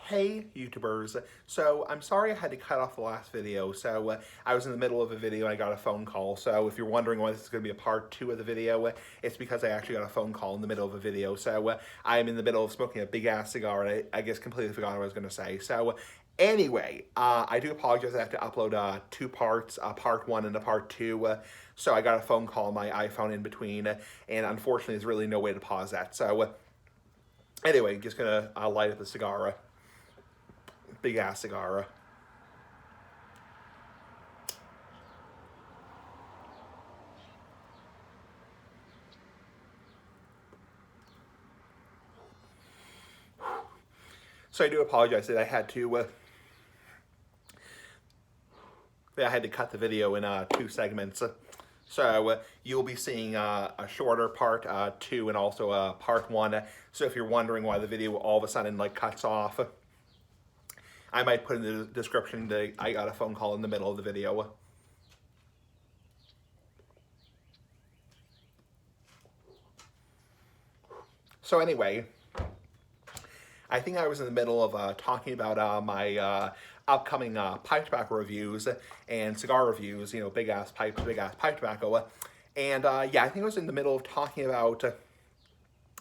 Hey YouTubers, so I'm sorry I had to cut off the last video. I was in the middle of a video and I got a phone call. So if you're wondering why this is going to be a part 2 of the video, it's because I actually got a phone call in the middle of a video. I'm in the middle of smoking a big ass cigar and I guess completely forgot what I was going to say. Anyway, I do apologize. I have to upload 2 parts, part 1 and a part 2. So I got a phone call on my iPhone in between, and unfortunately there's really no way to pause that. Anyway, just gonna light up the cigar. Big ass cigar. So I do apologize that I had to cut the video in 2 segments. You'll be seeing a shorter part 2 and also a part 1. So if you're wondering why the video all of a sudden cuts off, I might put in the description that I got a phone call in the middle of the video. So anyway, I think I was in the middle of talking about my upcoming pipe tobacco reviews and cigar reviews, you know, big ass pipes, big ass pipe tobacco. And yeah, I think I was in the middle of talking about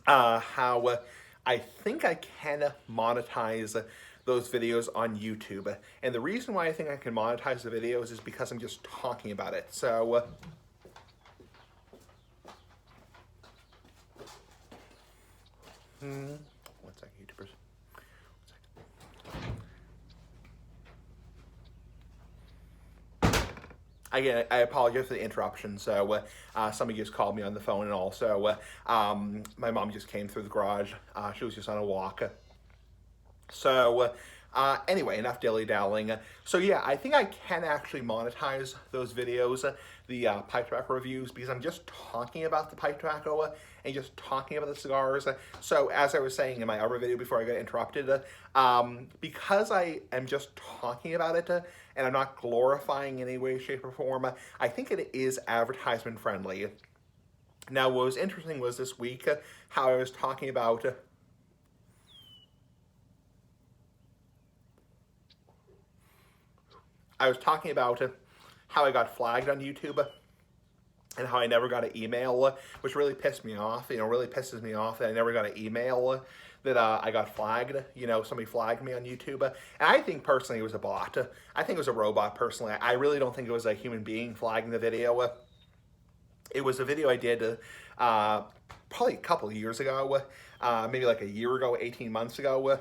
how I think I can monetize those videos on YouTube. And the reason why I think I can monetize the videos is because I'm just talking about it. One second, YouTubers. Again, I apologize for the interruption. Somebody just called me on the phone, and also my mom just came through the garage. She was just on a walk. Anyway, enough dilly-dallying. So yeah, I think I can actually monetize those videos, the pipe tobacco reviews, because I'm just talking about the pipe tobacco and just talking about the cigars. So as I was saying in my other video before I got interrupted, because I am just talking about it and I'm not glorifying in any way, shape, or form, I think it is advertisement friendly. Now, what was interesting was this week how I was talking about how I got flagged on YouTube and how I never got an email, which really pissed me off. You know, really pisses me off that I never got an email that I got flagged. You know, somebody flagged me on YouTube. And I think personally it was a bot. I think it was a robot personally. I really don't think it was a human being flagging the video. It was a video I did probably a couple of years ago, maybe like a year ago, 18 months ago.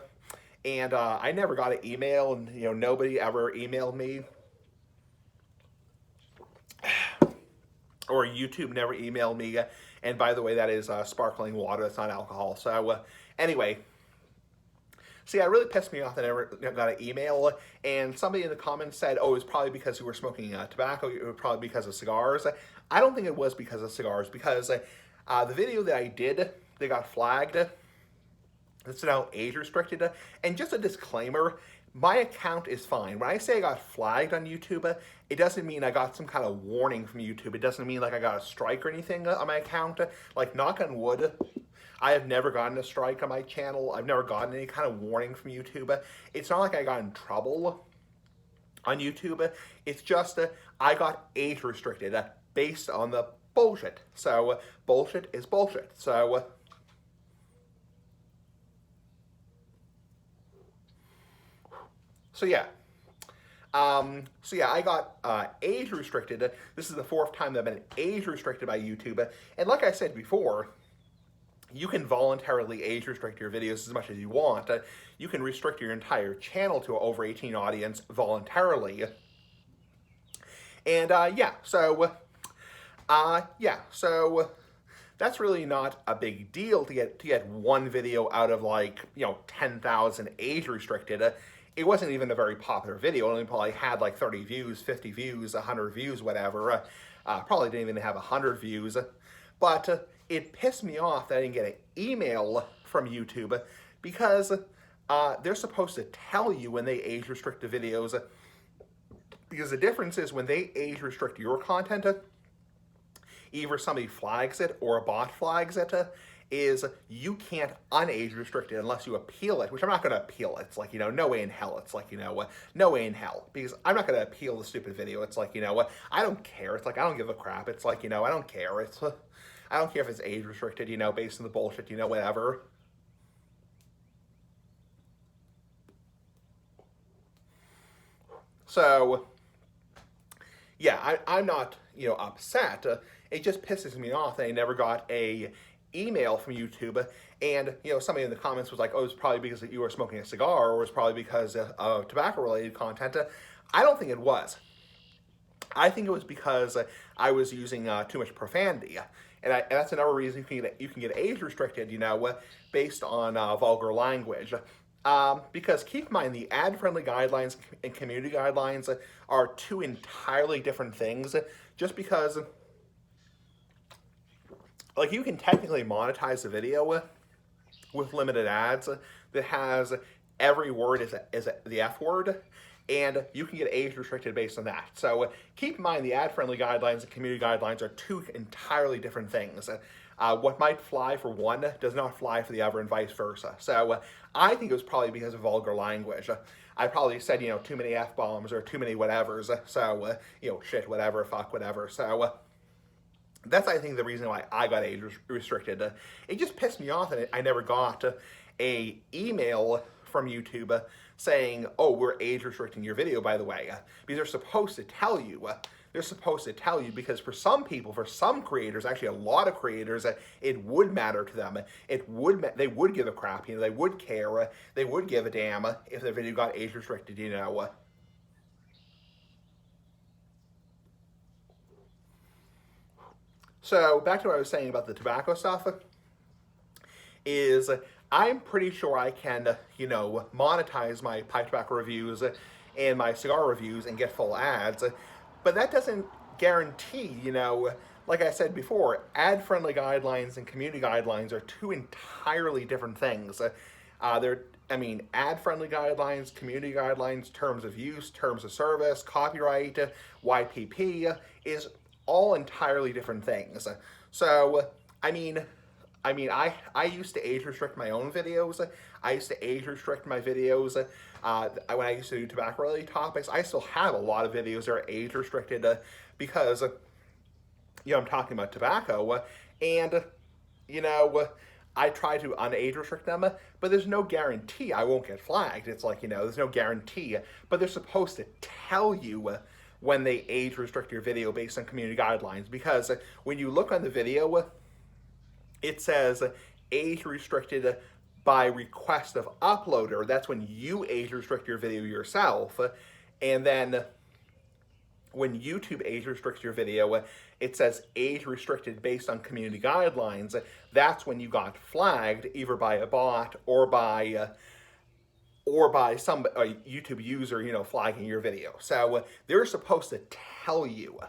And I never got an email, and you know, nobody ever emailed me. Or YouTube never emailed me. And by the way, that is sparkling water. That's not alcohol. Anyway, see, it really pissed me off that I never got an email. And somebody in the comments said, oh, it was probably because you were smoking tobacco. It was probably because of cigars. I don't think it was because of cigars, because the video that I did, they got flagged. It's now age restricted. And just a disclaimer, my account is fine. When I say I got flagged on YouTube, it doesn't mean I got some kind of warning from YouTube. It doesn't mean like I got a strike or anything on my account. Like, knock on wood, I have never gotten a strike on my channel. I've never gotten any kind of warning from YouTube. It's not like I got in trouble on YouTube. It's just I got age restricted based on the bullshit. So bullshit is bullshit. So yeah, I got age restricted. This is the 4th time that I've been age restricted by YouTube. And like I said before, you can voluntarily age restrict your videos as much as you want. You can restrict your entire channel to an over 18 audience voluntarily. And that's really not a big deal to get one video out of 10,000 age restricted. It wasn't even a very popular video. It only probably had 30 views, 50 views, 100 views, whatever. Probably didn't even have 100 views. But it pissed me off that I didn't get an email from YouTube, because they're supposed to tell you when they age restrict the videos. Because the difference is when they age restrict your content, either somebody flags it or a bot flags it. is you can't unage restrict it unless you appeal it, which I'm not going to appeal it. It's like, no way in hell. It's like, no way in hell, because I'm not going to appeal the stupid video. It's like, I don't care. It's like, I don't give a crap. It's like, I don't care. I don't care if it's age restricted, based on the bullshit, whatever. So, yeah, I'm not, upset. It just pisses me off that I never got a email from YouTube, and somebody in the comments was like, "Oh, it's probably because you were smoking a cigar, or it's probably because of tobacco-related content." I don't think it was. I think it was because I was using too much profanity, and that's another reason you can get age restricted, based on vulgar language. Because keep in mind, the ad-friendly guidelines and community guidelines are two entirely different things. Just because, like, you can technically monetize a video with limited ads that has every word is the F word, and you can get age restricted based on that. So keep in mind, the ad-friendly guidelines and community guidelines are two entirely different things. What might fly for one does not fly for the other, and vice versa. So I think it was probably because of vulgar language. I probably said, too many F-bombs or too many whatevers. So, shit, whatever, fuck, whatever. So that's, I think, the reason why I got age restricted. It just pissed me off that I never got a email from YouTube saying, "Oh, we're age restricting your video, by the way," because they're supposed to tell you. They're supposed to tell you, because for some people, for some creators, actually a lot of creators, it would matter to them. They would give a crap, they would care, they would give a damn if their video got age restricted, So back to what I was saying about the tobacco stuff, is I'm pretty sure I can, monetize my pipe tobacco reviews and my cigar reviews and get full ads, but that doesn't guarantee, like I said before, ad-friendly guidelines and community guidelines are two entirely different things. Ad-friendly guidelines, community guidelines, terms of use, terms of service, copyright, YPP is all entirely different things. So, I used to age restrict my own videos. I used to age restrict my videos when I used to do tobacco-related topics. I still have a lot of videos that are age restricted because, I'm talking about tobacco, and, I try to unage restrict them, but there's no guarantee I won't get flagged. It's like, there's no guarantee, but they're supposed to tell you when they age restrict your video based on community guidelines, because when you look on the video, it says age restricted by request of uploader. That's when you age restrict your video yourself. And then when YouTube age restricts your video, it says age restricted based on community guidelines. That's when you got flagged, either by a bot or by some YouTube user, flagging your video. So they're supposed to tell you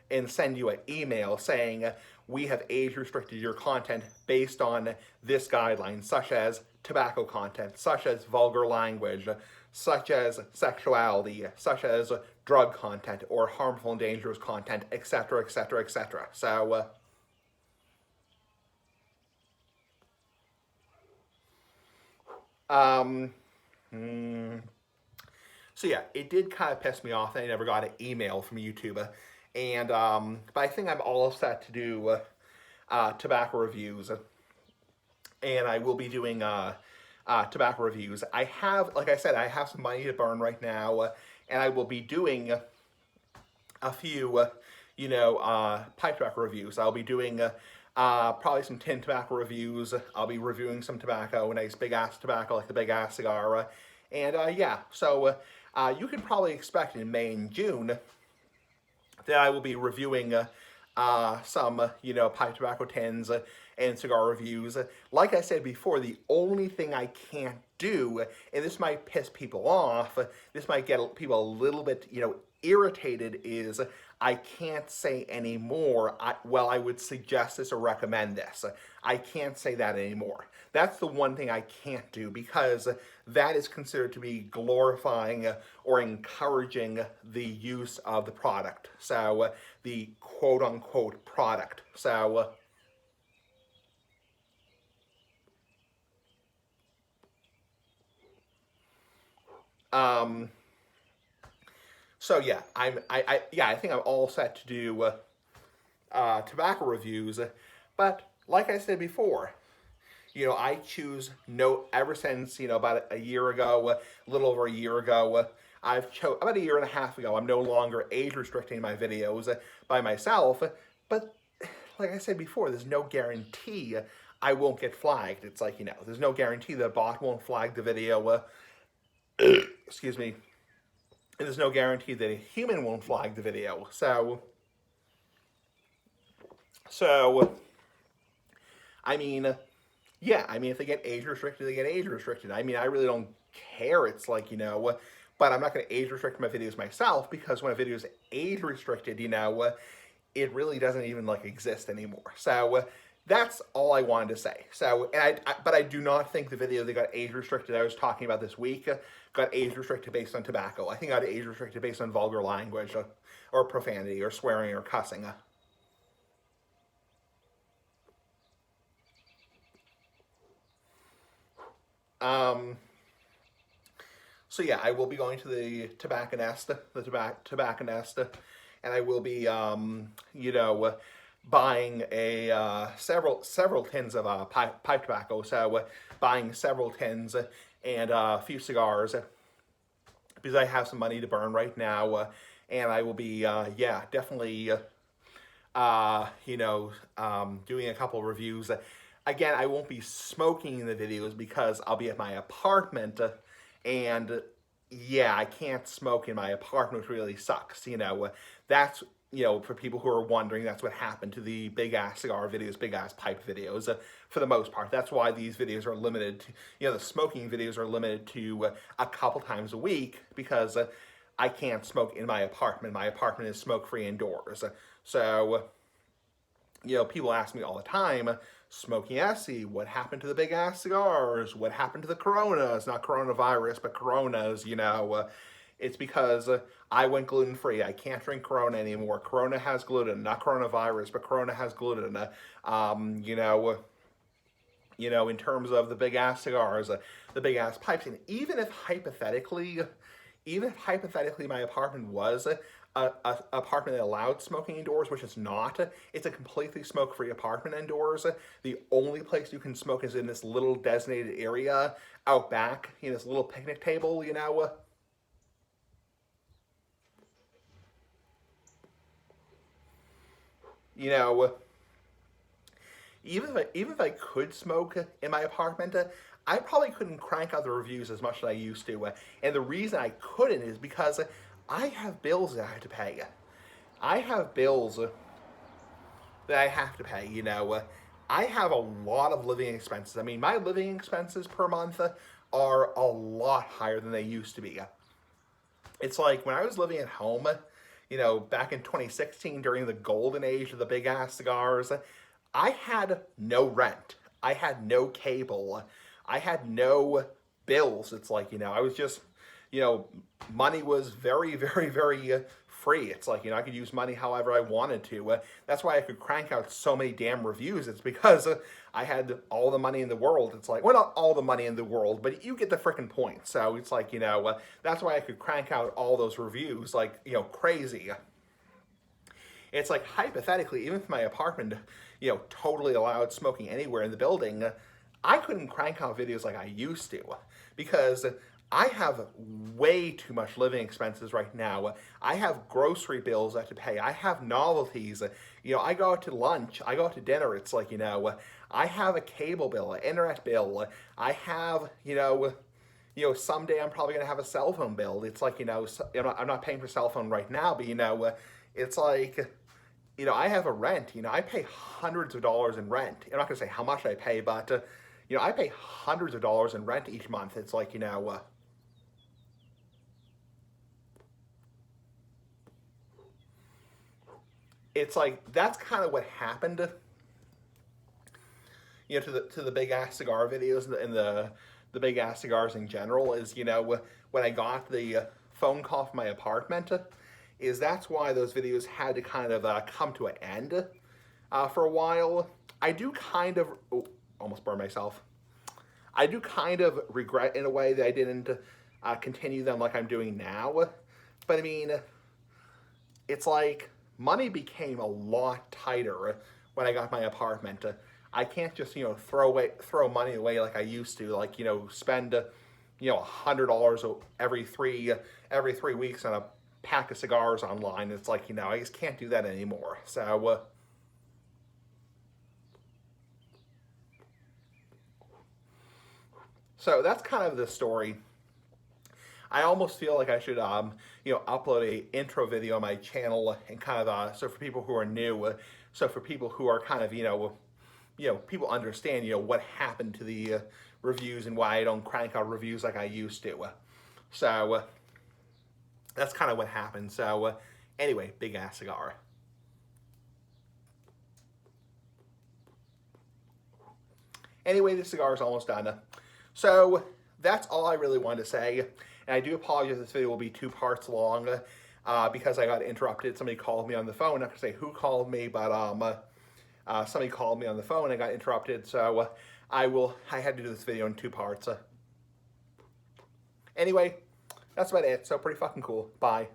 and send you an email saying, "We have age restricted your content based on this guideline," such as tobacco content, such as vulgar language, such as sexuality, such as drug content, or harmful and dangerous content, etc., etc., etc. So, So yeah, it did kind of piss me off that I never got an email from YouTube, and but I think I'm all set to do tobacco reviews, and I will be doing tobacco reviews. I have, like I said, I have some money to burn right now, and I will be doing a few, pipe tobacco reviews. I'll be doing probably some tin tobacco reviews. I'll be reviewing some tobacco, nice big ass tobacco like the big ass cigar, and yeah. So you can probably expect in May and June that I will be reviewing some, pipe tobacco tins and cigar reviews. Like I said before, the only thing I can't do, and this might piss people off, this might get people a little bit, irritated, is I can't say anymore, I would suggest this or recommend this. I can't say that anymore. That's the one thing I can't do, because that is considered to be glorifying or encouraging the use of the product. So, the quote-unquote product. So, Um, so yeah, I think I'm all set to do tobacco reviews. But like I said before, I choose no ever since about a year ago, a little over a year ago. I've chose about a year and a half ago. I'm no longer age restricting my videos by myself, but like I said before, there's no guarantee I won't get flagged. It's like there's no guarantee that a bot won't flag the video. Excuse me. And there's no guarantee that a human won't flag the video. So, I mean, yeah, I mean, if they get age restricted, they get age restricted. I mean, I really don't care. It's like, but I'm not going to age restrict my videos myself because when a video is age restricted, it really doesn't even like exist anymore. So that's all I wanted to say. So, but I do not think the video that got age restricted I was talking about this week got age restricted based on tobacco. I think it got age restricted based on vulgar language or profanity or swearing or cussing. So yeah, I will be going to the tobacconist, and I will be, buying several tins of pipe tobacco. So buying several tins and a few cigars because I have some money to burn right now, and I will be, definitely, doing a couple reviews. Again, I won't be smoking in the videos because I'll be at my apartment, and yeah, I can't smoke in my apartment, which really sucks. That's for people who are wondering, that's what happened to the big ass cigar videos, big ass pipe videos. For the most part, that's why these videos are limited to, the smoking videos are limited to a couple times a week because I can't smoke in my apartment. My apartment is smoke free indoors. So, people ask me all the time, Smoking Essie, what happened to the big ass cigars? What happened to the Coronas? Not coronavirus, but Coronas, It's because I went gluten free. I can't drink Corona anymore. Corona has gluten, not coronavirus, but Corona has gluten. In terms of the big ass cigars, the big ass pipes, and even if hypothetically my apartment was a apartment that allowed smoking indoors, which is not. It's a completely smoke-free apartment indoors. The only place you can smoke is in this little designated area out back, this little picnic table, even if I could smoke in my apartment, I probably couldn't crank out the reviews as much as I used to. And the reason I couldn't is because I have bills that I have to pay. I have bills that I have to pay, I have a lot of living expenses. I mean, my living expenses per month are a lot higher than they used to be. It's like when I was living at home, back in 2016 during the golden age of the big ass cigars, I had no rent. I had no cable. I had no bills. It's like, I was just, money was very, very, very free. It's like, I could use money however I wanted to. That's why I could crank out so many damn reviews. It's because I had all the money in the world. It's like, well, not all the money in the world, but you get the freaking point. So it's like, that's why I could crank out all those reviews like, crazy. It's like, hypothetically, even if my apartment, totally allowed smoking anywhere in the building, I couldn't crank out videos like I used to because I have way too much living expenses right now. I have grocery bills I have to pay. I have novelties. I go out to lunch. I go out to dinner. It's like, I have a cable bill, an internet bill. I have, someday I'm probably going to have a cell phone bill. It's like, I'm not paying for cell phone right now, but, it's like, I have a rent. I pay hundreds of dollars in rent. I'm not going to say how much I pay, but, I pay hundreds of dollars in rent each month. It's like, it's like that's kind of what happened, to the big ass cigar videos and the big ass cigars in general. Is when I got the phone call from my apartment, is that's why those videos had to kind of come to an end for a while. I do kind of almost burned myself. I do kind of regret in a way that I didn't continue them like I'm doing now. But I mean, it's like money became a lot tighter when I got my apartment. I can't just throw money away like I used to. Like spend $100 every 3 weeks on a pack of cigars online. It's like I just can't do that anymore. So that's kind of the story. I almost feel like I should, upload a intro video on my channel and kind of, so for people who are new, so for people who are kind of, people understand, what happened to the reviews and why I don't crank out reviews like I used to. So that's kind of what happened. So anyway, big ass cigar. Anyway, the cigar is almost done. So that's all I really wanted to say. And I do apologize, this video will be 2 parts long because I got interrupted. Somebody called me on the phone. I'm not going to say who called me, but somebody called me on the phone and got interrupted. So I had to do this video in 2 parts. Anyway, that's about it. So pretty fucking cool. Bye.